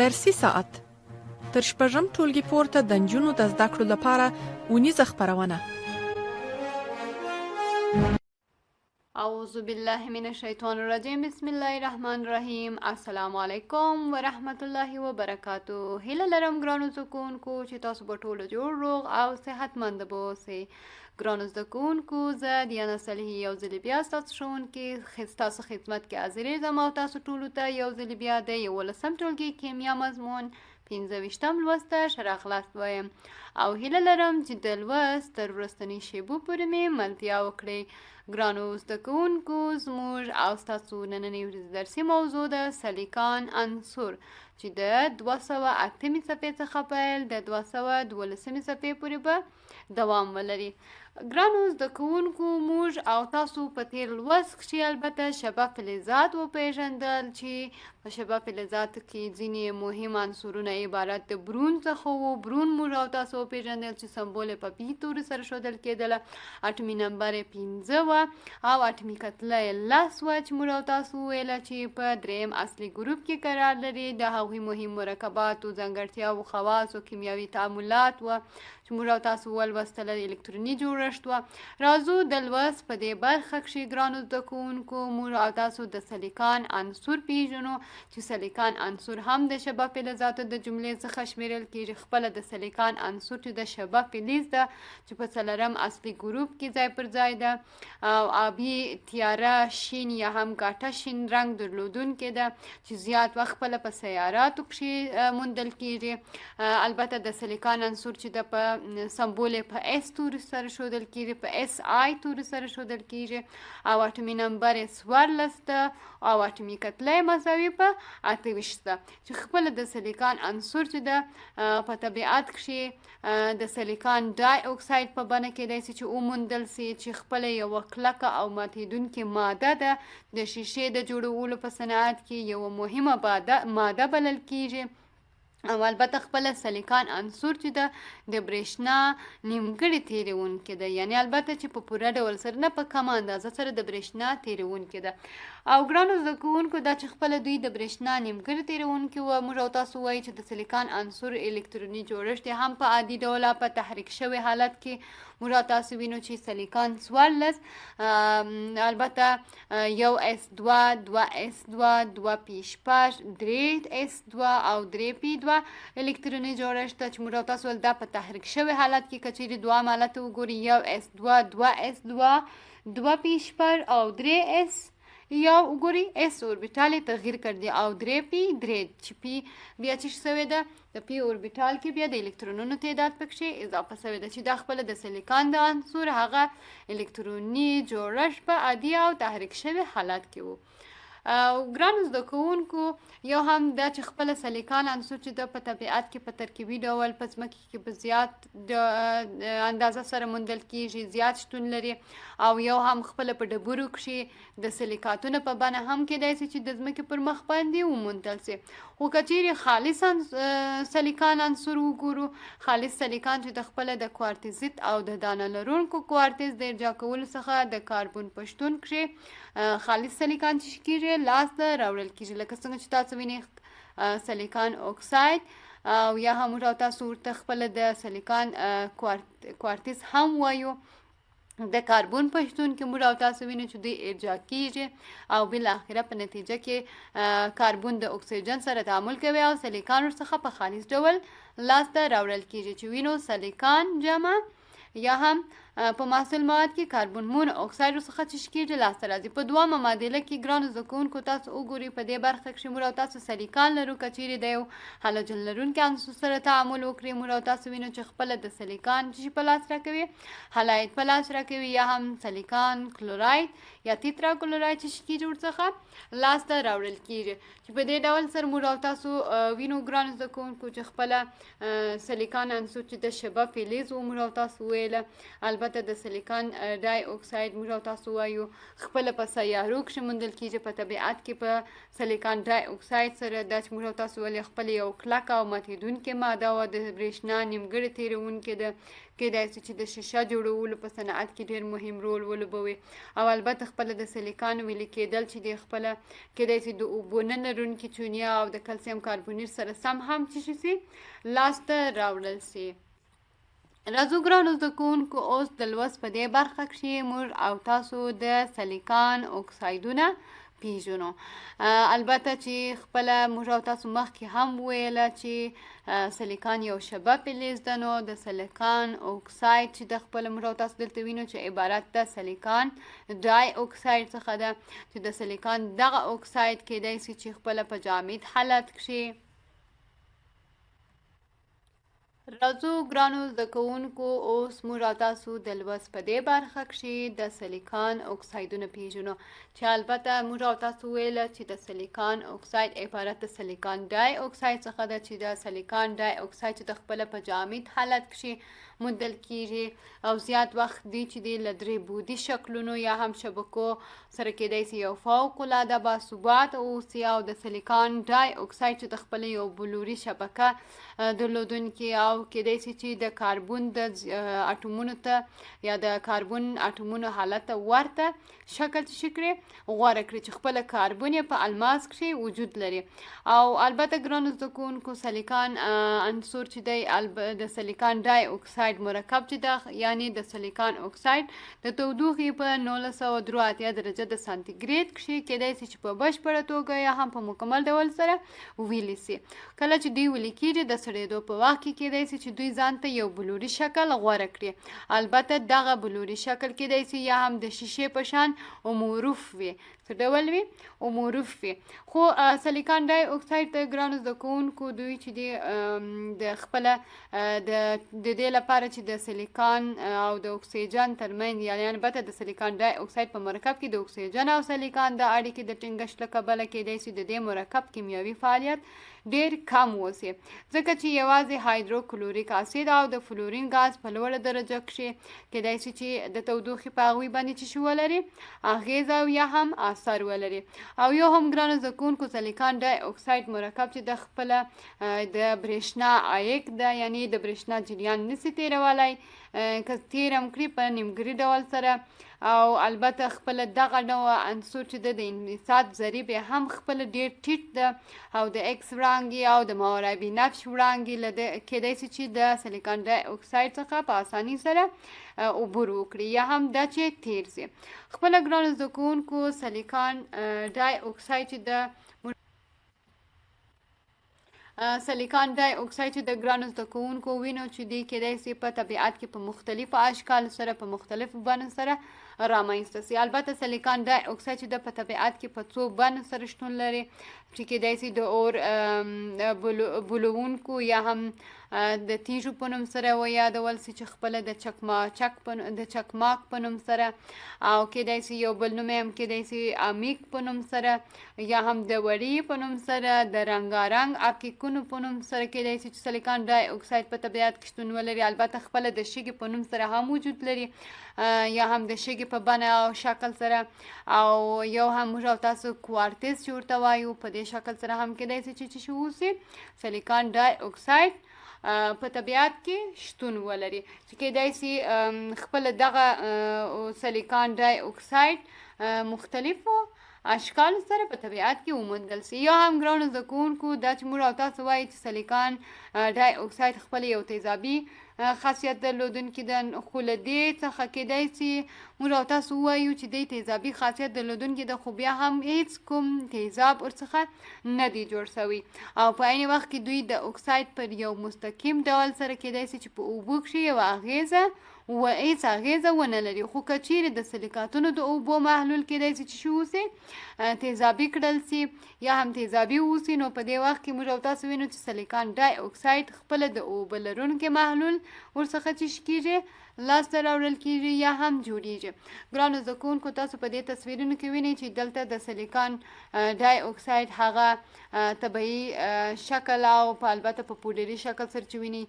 درسي ساعت تر شپږم ټولګي پورته د نجونو د زده کړو لپاره اونیزه خپرونه. اعوذ بالله من الشیطان الرجیم. بسم الله الرحمن الرحیم. السلام علیکم ورحمت الله وبرکاتو. هیله لرم ګرانو زده کوونکو چې تاسو به ټول جوړ روغ او صحتمند به اوسئ. ګرانو زده کوونکو، زه دیانا صالحي یو ځل بیا ستاسو ښوونکې ستاسو خدمت کې حاضرېږم او تاسو ټولو ته یو ځل بیا د یوولسم ټولګي کیمیا مضمون 15 لوست ته ښه راغلاست وایم او هیله لرم چې د لوست تر وروستنۍ شیبو پورې مې ملتیا وکړئ. ګرانو زده کوونکو، زموږ او ستاسو نننۍ ورځې درسي موضوع د سلیقان عنصر چې د 208 صفحې څخه پیل د 212 صفحې پورې به دوام ولري. ګرانو زده کوونکو، موږ او تاسو په تیر لوست کښې البته شبه فلزات وپېژندل چې په شبه فلزاتو کې ځینې مهم عنصرونه عبارت د برون څخه وو. برون موږ او تاسو وپېژندل چې سمبول یې په پي توري سره ښودل کېدله، اټمي نمبر یې 15 وه او اټمي کتله یې 10 وه چې موږ او تاسو وویله چې په دریم اصلي ګروپ کې قرار لري. د هغوی مهم مرکباتو، ځانګړتیاوو، خواصو، کیمیاوي تعاملات وه چې موږ او تاسو ولوستله. الکتروني جوړښت وه. راځو د لوست په دې برخه کښې ګرانو زده کوونکو موږ او تاسو د سلیقان عنصر پېژنو چې سلیقان عنصر هم د شبه فلزاتو د جملې څخه شمیرل کېږي. خپله د سلیقان عنصر چې د شبه فلز ده چې په څلورم اصلي ګروپ کې ځای پر ځای ده او آبي تیاره شین یا هم ګاټه شین رنګ درلودونکې ده چې زیات وخت خپله په سیاراتو کښې موندل کېږي. البته د سلیقان عنصر چې ده په سمبول یې په اس توري سره ښودل کېږي، په اس آی توري سره ښودل کېږي او اټمي نمبر یې 14 ده او اټمي کتله یې مساوي په 28 ده چې خپله د سلیقان عنصر چې ده په طبیعت کښې د سلیقان ډای اکساید په بڼه کېدای سي چې وموندل سي چې خپله یوه کلکه او ماتېدونکې ماده ده. د شیشې د جوړولو په صنعت کې یوه مهمه ماده بلل کېږي او البته خپله سلیقان عنصر چې ده د برېښنا نیمګړې تېرونکی ده، یعنې البته چې په پوره ډول سره نه، په کمه اندازه سره د برېښنا تېرونکی ده. او ګرانو زده کوونکو، دا چې خپله دوی د برېښنا نیمګړې تېرونکي وه، موږ او تاسو وایو چې د سلیقان عنصر الکتروني جوړښت یې هم په عادي ډول په تحریک شوي حالت کې موږ او تاسو وینو چې سلیقان 14 البته 1s2 2s2 2p6 3s2 او 3p2 الکتروني جوړښت چې موږ او تاسو دا په تحریک شوي حالت کې که چیرې دوه حالت وګوري 1s2 2s2 2p6 او 3s یا وګوري اس اوربیټال یې تغییر کړی او 3p 3 چې پی بیا چې شوې ده د پی اوربیټال کې بیا د الکترونونو تعداد پکښې اضافه شوې ده چې دا خپله د سلیقان د عنصر هغه الکتروني جوړښت په عادي او تحریک شوي حالت کې و. ګرانو زده کوونکو، یو هم دا چې خپله سلیقان عنصر چې ده په طبیعت کې په ترکیبي ډول په ځمکې کې په زیات اندازه سره موندل کېږي، زیات شتون لري او یو هم خپله په ډبرو کښې د سلیقاتونو په بڼه هم کېدای سي چې د ځمکې پر مخ باندې وموندل سي. خو که چیرې خالص سلیقان عنصر وګورو، خالص سلیقان چې د خپله د کوارتزیت او د دانه لرونکو کوارتز د ارجاع کولو څخه د کاربن په شتون کښې خالص سلیقان چې کېږي لاسته راوړل کېږي، لکه څنګه چې تاسو وینئ سلیقان اکساید او یا هم موږ او تاسو ورته خپله د سلیقان کوارتز هم وایو. د کاربن په شتون کې موږ او تاسو وینو چې دوی ارجاع کېږي او بالاخره په نتیجه کې کاربن د اکسیجن سره تعامل کوي او سلیقان ورڅخه په خالص ډول لاسته راوړل کېږي چې وینو سلیقان جمع یا هم په محصول مواد کې کاربن مون اکساید څخه چې کېږي لاسته راځي. په دویمه معادله کې ګرانو زده کوونکو تاسو وګورئ په دې برخه کښې موږ او تاسو سلیقان لرو. که چیرې د یو هالوجن لرونکي عنصر سره تعامل وکړي موږ او تاسو وینو چې خپله د سلیقان چې په لاس راکوي هلاید په لاس راکوي یا هم سلیقان کلوراید یا تیترا کلوراید چې کېږي ورڅخه لاسته راوړل کېږي چې په دې ډول سره موږ او تاسو وینو ګرانو زده کوونکو چې خپله سلیقان عنصر چې د شبه فلز و موږ او تاسو ویله. البته البته د سلیکان ډای اکساید موږ او تاسو وایو خپله په سیارو کښې موندل کېږي. په طبیعت کې په سلیکان ډای اکساید سره دا چې موږ او تاسو ولې خپل یو کلکه او ماتېدونکې ماده وه، د برېښنا نیمګړې تېرونکې ده، کېدای شي چې د شیشه جوړولو په صنعت کې ډېر مهم رول ولوبوي. او البته خپله د سلیکان ویلې کېدل چې دی خپله کېدای شي د اوبو نه لرونکې چونیا او د کلسیم کاربونیټ سره سم هم څه شي لاسته راوړل سي. راځو ګرانو زده کوونکو اوس د لوست په دې برخه کښې موږ او تاسو د سلیکان اکسایدونه پیژنو. البته چې خپله موږ او تاسو مخکې هم ویله چې سلیکان یو شبه فلز ده، نو د سلیکان اکساید چې د خپله موږ او تاسو دلته وینو چې عبارت ده سلیکان ډای اکساید څخه ده، چې د سلیکان دغه اکساید کېدای شي چې خپله په جامد حالت کښې. راځو ګرانو زده کوونکو اوس موږ او تاسو د لوست په دې برخه کښې د سلیکان اکسایدونه پیژنو، چې البته موږ او تاسو ویله چې د سلیکان اکساید عبارت د سلیکان ډای اکساید څخه ده، چې د سلیکان ډای اکساید چې د خپله په جامد حالت کښې موندل کېږي او زیات وخت دی چې دی له درې بعدي شکلونو یا هم شبکو سره کېدای شي یو فوق العاده باثبات اوسي. او د سلیکان ډای اکساید چې د خپله یو بلوري شبکه درلودونکي او کېدای شي چې د کاربون د اټومونو ته یا د کاربون اټومونو حالت ته ورته شکل څه کړي غوره کړي چې خپله کاربون یې په الماس کښې وجود لري. او البته ګرانو زده کوونکو سلیکان عنصر چې دی د سلیکان ډای اکساید مرکب چې ده یعنې د سلیکان اکساید د تودوخې په 1983 درجه د سانتیګریډ کښې کېدای شي چې په بشپړه توګه یا هم په مکمل ډول سره ویلې سي. کله چې دوی ویلې کېږي د سړېدو په وخت کې کېدای شي چې دوی ځان ته یو بلوري شکل غوره کړي. البته دغه بلوري شکل کېدای شي یا هم د شیشې په شان اموروف وي. څه ډول وي؟ اموروف وي. خو سلیکان ډای اکساید ته ګرانو زده کوونکو دوی چې دی د خپله د دې لپاره چې د سلیکان او د اکسیجن ترمنځ یعنې البته د سلیکان ډای اکساید په مرکب کې د اکسیجن او سلیکان د اړیکې د ټینګښت له کبله کېدای شي د دې مرکب کیمیاوي فعالیت ډېر کم اوسي، ځکه چې یوازې هایدروکلوریک اسید او د فلورین ګاز په لوړه درجه کښې کېدای شي چې د تودوخې په هغوی باندې څه شي ولري اغېز او یا هم اثر ولري. او یو هم ګرانو زده کوونکو سلیکان ډای اکساید مرکب چې د خپله د برېښنا عایق ده یعنې د برېښنا جریان نسي تېرولی، که تېر هم کړي په نیمګړي ډول سره. او البته خپله دغه ډول عنصر چې ده د انبساط ضریب یې هم خپله ډېر ټیټ ده او د اکس وړانګې او د ماورا بنفش وړانګې له کېدای شي چې د سلیکان ډای اکساید څخه په اساني سره عبور وکړي یا هم دا چې تېر سي. خپله ګرانو زده کوونکو سلیکان ډای اکساید چې د سلیکان ډای اکساید چې د ګرانو زده کوونکو وینو چې دی کېدای شي په طبیعت کې په مختلفو اشکالو سره په مختلفو بڼو سره رامنځته سي. البته سلیکان ډای اکساید چې د په طبیعت کې په څو بڼو سره شتون لري، چې کېدای شي د اور بلوونکو یا هم د تیږو په نوم سره ویادول سي چې خپله د چکماک په نوم سره، او کېدای شي یو بل نوم هم کېدای شي امیک په نوم سره یا هم د وړي په نوم سره، د رنګارنګ اکیکونو په نوم سره کېدای شي چې سلیکان ډای اکساید په طبیعت کې شتون ولري. البته خپله د شګې په نوم سره هم وجود لري یا هم د شګې په بڼه او شکل سره، او یو هم موږ او تاسو کوارتز چې ورته وایو په دې شکل سره هم کېدای شي چې څه اوسي سلیکان ډای اکساید په طبیعت کې شتون ولري، چې کېدای شي خپله دغه سلیکان ډای اکساید مختلفو اشکالو سره په طبیعت کې وموندل سي. یا هم ګرانو زده کوونکو دا چې موږ او تاسو وایي چې سلیکان ډای اکساید خپله یو تیزابي خاصیت درلودونکي ده، خو له دې څخه کېدای شي موږ او تاسو ووایو چې دی تیزابي خاصیت درلودونکي ده، خو بیا هم هیڅ کوم تیزاب ورڅخه نه دی جوړ سوی، او په عین وخت کې دوی د اکساید پر یو مستقیم ډول سره کېدای شي چې په اوبو کښې یوه اغېزه هیڅ اغېزه ونه لري. خو که چیرې د سلیکاتونو د اوبو محلول کېدای شي چې اوسي تیزابي کړل سي یا هم تیزابي اوسي، نو په دې وخت کې موږ او تاسو وینو چې سلیکان ډای اکساید خپله د اوبه لرونکي محلول ورڅخه څه کېږي لاسته راوړل کیږي یا هم جوړیږي. ګرانو زده کوونکو تاسو په دې تصویرونو کې وینئ چې دلته د سلیکان ډای اکساید هغه طبیعي شکل او په البته په پوډري شکل سره چې ویني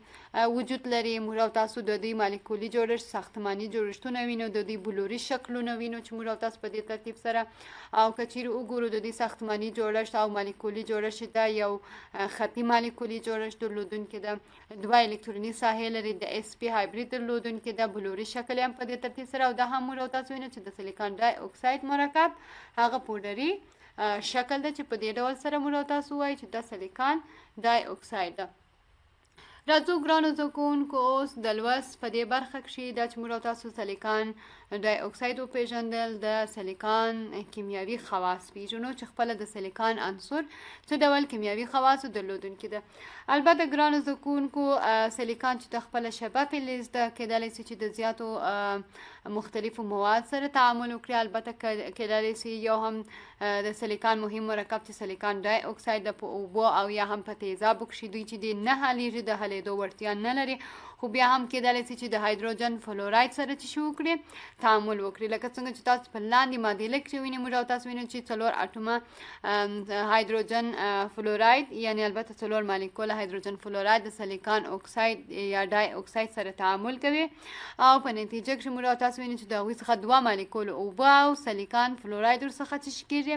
وجود لري. موږ او تاسو د دوی مالیکولي جوړښت ساختماني جوړښتونه وینو، د دوی بلوري شکلونه وینو چې موږ او تاسو په دې ترتیب سره او که چیرې وګورو د دوی ساختماني جوړښت او مالیکولي جوړښت دا یو خطي مالیکولي جوړښت درلودونکې ده، 2 الکتروني ساحې لري، د اس پی هایبرید درلودونکې ده، بلوري شکل هم په دې ترتیب سره او دا هم موږ او تاسو وینو چې د سلیکان ډای اکساید مرکب هغه پوډري شکل ده چې په دې ډول سره موږ او تاسو وایو چې دا سلیکان ډای اکساید ده. راځو ګرانو زده کوونکو اوس د لوست په دې برخه کښې دا چې موږ او تاسو سلیکان ډای اکساید وپېژندل، د سلیکان کیمیاوي خواص پېژنو چې خپله د سلیکان عنصر څه ډول کیمیاوي خواصو درلودونکي ده. البته ګرانو زده کوونکو سلیکان چې د خپله شبه فلز ده کېدلی سي چې د زیاتو مختلفو مواد سره تعامل وکړي. البته کېدلی سي یو هم د سلیکان مهم مرکب چې سلیکان ډای اکساید د په اوبو او یا هم په تیزابو کښې دوی چې دی نه حلیږي د حلېدو وړتیا نه لري، خو بیا هم کېدلی سي چې د هایدروجن فلوراید سره چې شي وکړي تعامل وکړي. لکه څنګه چې تاسو په لاندې معادله کښې وینئ موږ او تاسو وینو چې 4 اټومه هایدروجن فلوراید یعنی البته 4 مالیکوله هایدروجن فلوراید د سلیکان اکساید یا ډای اکساید سره تعامل کوي او په نتیجه کښې موږ او تاسو وینو چې د هغوی څخه 2 مالیکول اوبه او سلیکان فلوراید ورڅخه څه شي کېږي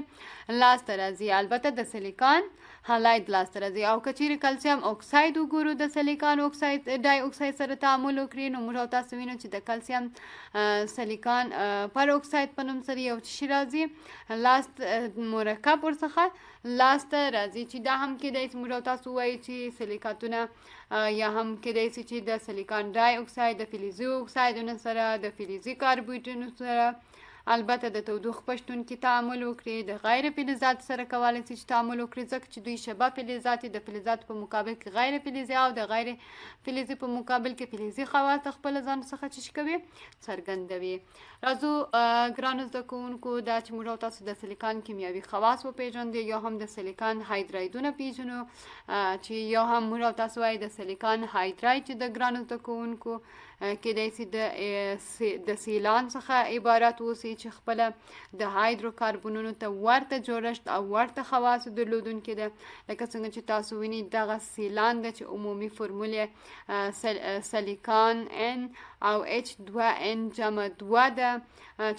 لاسته راځي. البته د سلیکان هالاید لاسته راځي او که چیرې کلسیم اکساید وګورو د سلیکان اکساید ډای اکساید سره تعامل وکړي نو موږ او تاسو وینو چې د کلسیم سلیکان پر اکساید په نوم سره یو شي راځي لاست مرکب ورڅخه لاسته راځي چې دا هم کېدای سي موږ او تاسو وایو چې سلیکاتونه یا هم کېدای سي چې د سلیکان ډای اکساید د فلزي اکسایدونو سره د فلزي کاربویډونو سره البته د تودوخې په شتون کې تعامل وکړي، د غیر فلزاتو سره کولی سي چې تعامل وکړي ځکه چې دوی شبه فلزات د فلزاتو په مقابل کې غیر فلزي او د غیر فلزي په مقابل کې فلزي خواص د خپل ځان څخه څه کوي څرګندوي. راځو ګرانو زده کوونکو دا چې موږ او تاسو د سلیکان کیمیاوي خواص وپېژندو یا هم د سلیکان هایدرایدونه پېژنو چې یو هم موږ او تاسو وایو د سلیکان هایدراید چې د ګرانو زده کوونکو کېدای سي د سیلان څخه عبارت اوسي چې خپله د هایدروکاربنونو ته ورته جوړښت او ورته خواصو درلودونکې ده. لکه څنګه چې تاسو وینئ دغه سیلان ده چې عمومي فرمول یې سلیکان ان او H2N جمع 2 ده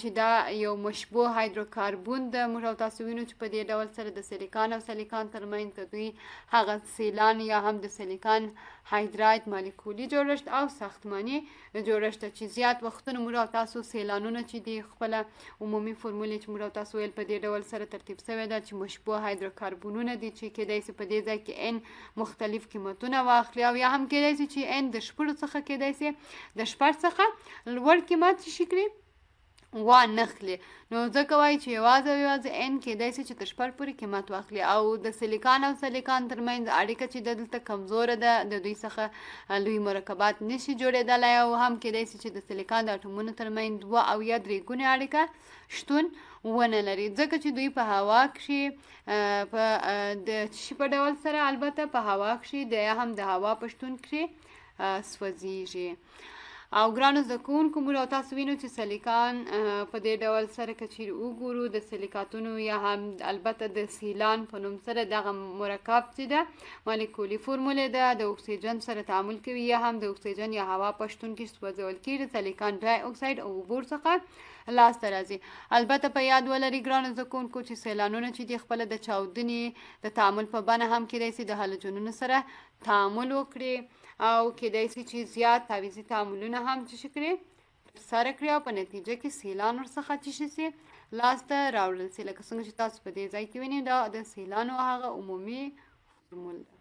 چې دا یو مشبوه هایدروکاربون ده. موږ او تاسو وینو چې په دې ډول سره د سلیکان او سلیکان ترمنځ د دوی هغه سیلان یا هم د سلیکان هایدراید مالیکولي جوړښت او ساختماني جوړښت چې زیات وختونه موږ او تاسو سیلانونه چې دي خپله عمومي فرمول چې موږ او تاسو ویل په دې ډول سره ترتیب شوی ده چې مشبوه هایدروکاربونونه دي چې کېدای سي په دې ځای کې ان مختلف قیمتونه واخلي او یا هم کېدای سي چې ان د شپږو څخه کېدای سي د شپږ څخه لوړ قیمت شي کړي وانخلي. نو ځکه وایي چې یوازې ان کېدای سي چې تر شپږ پورې قیمت واخلي او د سلیکان او سلیکان ترمنځ اړیکه چې دلته کمزوره ده د دوی څخه لوی مرکبات نشي جوړېدلی او هم کېدای سي چې د سلیکان د اټومونو ترمنځ 2 او یا 3 ګونې اړیکه شتون ونه لري ځکه چې دوی په هوا کښې په د شي په ډول سره البته په هوا کښې د هم د هوا په شتون کښې سوځېږي. او ګرانو زده کوونکو موږ او تاسو وینو چې سلیکان په دې ډول سره که چیرې وګورو د سلیکاتونو یا هم البته د سیلان په نوم سره دغه مرکب چې ده مالیکولي فرمولې ده د اکسیجن سره تعامل کوي یا هم د اکسیجن یا هوا په شتون کې سوځول کېږي سلیکان ډای اکساید او اوبو څخه لاسته راځي. البته په یاد ولرئ ګرانو زده کوونکو چې سیلانونه چې دي خپله د چاودنې د تعامل په بڼه هم کېدای سي د هالوجنونو سره تعامل وکړي او کېدای سي چې زیات تعویضي تعاملونه هم څه کړي ترسره کړي او په نتیجه کې سیلان ورڅخه څه سي لاسته راوړل سي. لکه څنګه چې تاسو په دې ځای کې وینئ دا د سیلانو هغه عمومي فرمول ده.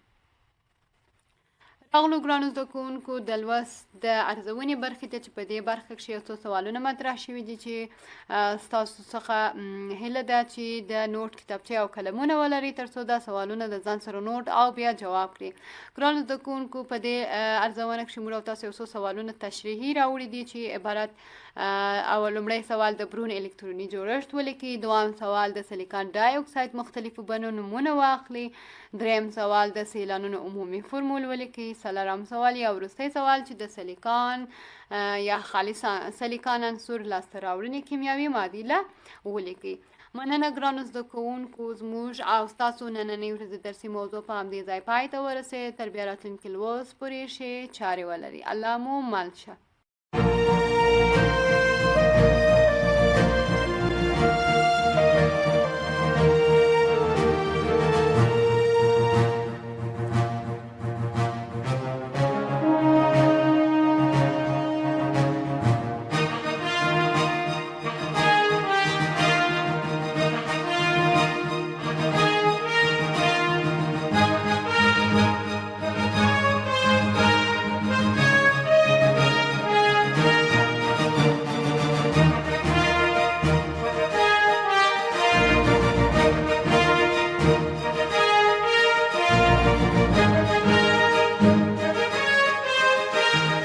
راغلو ګرانو زده کوونکو د لوست د ارزونې برخې ته چې په دې برخه کښې یو څو سوالونه مطرح شوي دي چې ستاسو څخه هیله ده چې د نوټ کتابچې او قلمونه ولرئ تر څو دا سوالونه د ځان سره نوټ او بیا جواب کړي. ګرانو زده کوونکو په دې ارزونه کښې موږ او تاسو یو څو سوالونه تشریحي راوړي دي چې عبارت او لومړی سوال د برون الکتروني جوړښت ولیکئ، دویم سوال د سلیکان ډای اکساید مختلفو بڼو نومونه واخلئ، دریم سوال د سیلانونو عمومي فرمول ولیکئ، څلورم سوال یا وروستی سوال چې د سلیکان یا خالص سلیکان عنصر لاسته راوړنې کیمیاوي معادله ولیکئ. مننه ګرانو زده کوونکو، زموږ او ستاسو نننۍ ورځې درسي موضوع په همدې ځای پای ته ورسېد. تر بیا راتلونکي لوست پورې ښې چارې ولري. الله مو مل شه.